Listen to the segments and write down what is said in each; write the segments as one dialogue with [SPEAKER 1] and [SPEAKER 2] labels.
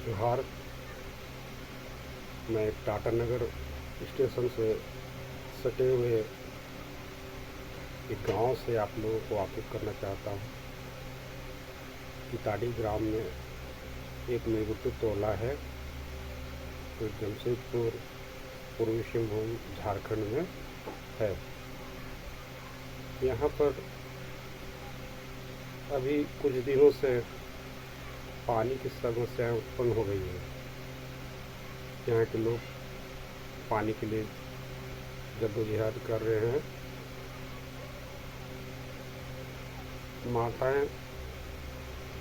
[SPEAKER 1] जोहार। मैं टाटा नगर स्टेशन से सटे हुए एक गांव से आप लोगों को वाकिफ़ करना चाहता हूँ। इताड़ी ग्राम में एक मेघुटू टोला है जो जमशेदपुर पूर्वी सिंहभूम झारखंड में है। यहाँ पर अभी कुछ दिनों से पानी की समस्याएं उत्पन्न हो गई है। यहाँ के लोग पानी के लिए जद्दोजहद कर रहे हैं। माताएं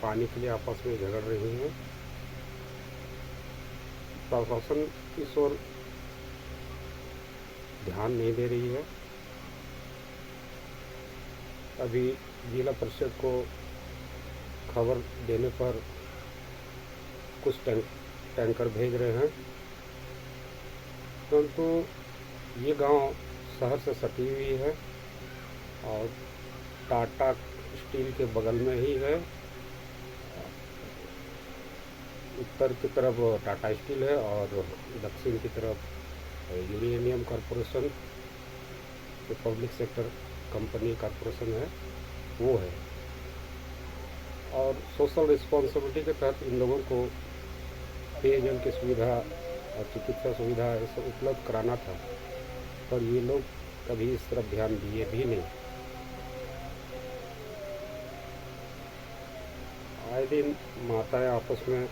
[SPEAKER 1] पानी के लिए आपस में झगड़ रही हैं। प्रशासन इस ओर ध्यान नहीं दे रही है। अभी जिला परिषद को खबर देने पर कुछ टैंकर भेज रहे हैं, परंतु ये गांव शहर से सटी हुई है और टाटा स्टील के बगल में ही है। उत्तर की तरफ टाटा स्टील है और दक्षिण की तरफ यूरेनियम कॉरपोरेशन जो पब्लिक सेक्टर कंपनी कॉरपोरेशन है वो है। और सोशल रिस्पॉन्सिबिलिटी के तहत इन लोगों को पेयजल की सुविधा और चिकित्सा सुविधा ये सब उपलब्ध कराना था, पर ये लोग कभी इस तरफ ध्यान दिए भी नहीं। आए दिन माताएं आपस में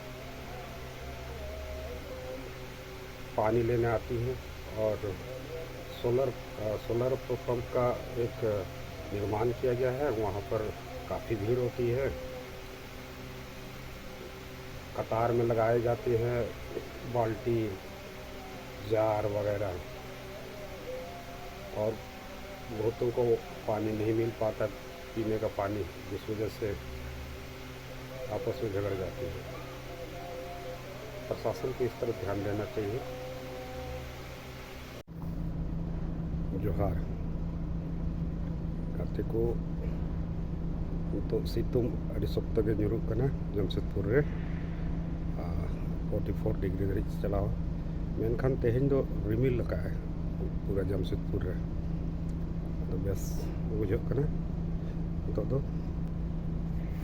[SPEAKER 1] पानी लेने आती हैं और सोलर पंप का एक निर्माण किया गया है। वहाँ पर काफ़ी भीड़ होती है, कतार में लगाए जाते हैं बाल्टी जार वगैरह, और बहुतों को पानी नहीं मिल पाता पीने का पानी, जिस वजह से आपस में झगड़ जाते हैं। प्रशासन को इस तरफ ध्यान देना चाहिए। जोहार गाते को तो सितुंग अड़ी सख्त गे nyuruk kana जमशेदपुर रे 44 डिग्री धरी चलाव मेनखान तेहें दो रिमिल लगा है पूरा जमशेदपुर रे। तो बेस बुझो कना तो दो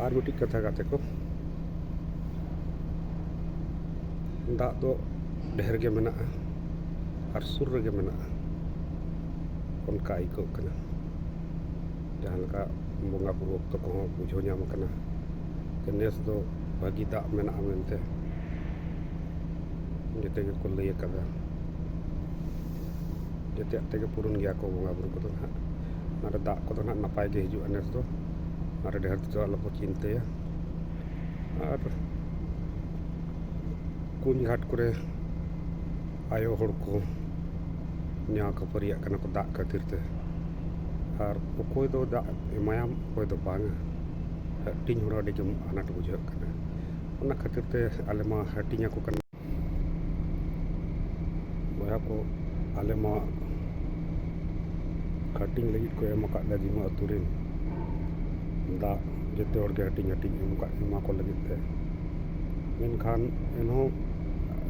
[SPEAKER 1] आर मिट्टी कथा गाते को दा दो ढेर गे मेना और सुर रे गे मेना उनका आइको कना जहाँ लगा बोंगा बुरु तो को बुझो नाम कना नेस दो भागी दा मेना मेनते जते को लई कदा जते तेगे पुरन गया को बोंगा बुरु को ना मारे दा को ना नपाय गे हिजु नेस दो मारे ढेर तो आलो को चिंते और कुंज घाट करे आयो हड़ को न्या खपरिया कना को दा खातिर ते और अकोय दो दा एमायाम अकोय दो बांग हटिंग हड़ा अड़ी आनाट बुझे कना उना खातिर ते आले मा हटिंगा को कना बया को आले मा हटिंग लगी को एम का ला जिमा अतुरिन दा जते और के हटिंग हटिंग एम का एमा को लगी ते मेनखान एनो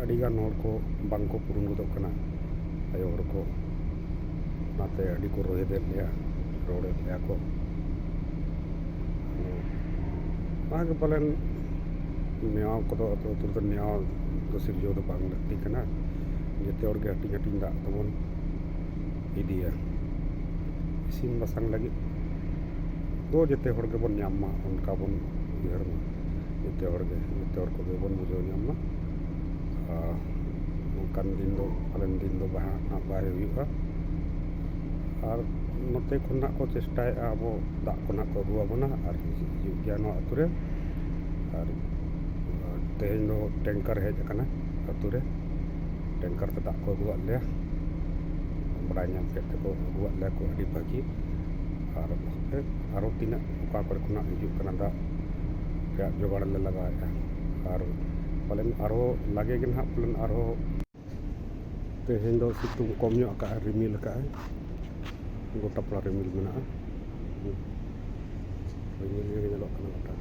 [SPEAKER 1] अड़ीगान हड़ को बांग को पुरुन गदो कना आयो हड़ को नाते अड़ी को रोहे दे लिया रोड़े लिया को आगे पलन न्याव को तो न्याव तो सिरजो तो बांग लगती कना जते और के हटिंग हटिंग दा तबन इदिया इसिन बसंग लगी दो जते हड़ के बन न्यामा उनका बन उहर मा जते हड़ को बन बुझो न्यामा kan दिन दो पलन दिन दो बहा ना बाय हुआ और नोते खुना को चेष्टाए अब दा खुना को अगुआ बना और हिजुगिया नो अतुरे और तेहें दो टैंकर हेज कना अतुरे टैंकर ते दा को अगुआ ले बड़ा नाम के को अगुआ ले को अड़ी भागी और आरो तीना ओका पर खुना हिजु कना दा या जोगाड़ ले लगाया और पलन आरो लगे गन हाँ पलन आरो तेहें दो सितुंग कम का रिमिल का गोटा पड़ा रिमिल मेना रिमिल गे गोटा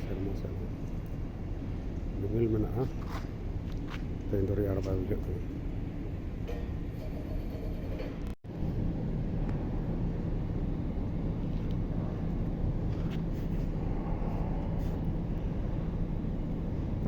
[SPEAKER 1] सेरमा ᱨᱤᱢᱤᱞ ᱢᱮᱱᱟᱜᱼᱟ ᱛᱮᱦᱮᱧ ᱫᱚ ᱨᱮᱭᱟᱲ ᱵᱟᱭ ᱵᱩᱡᱷᱟᱹᱜ ᱠᱟᱱᱟ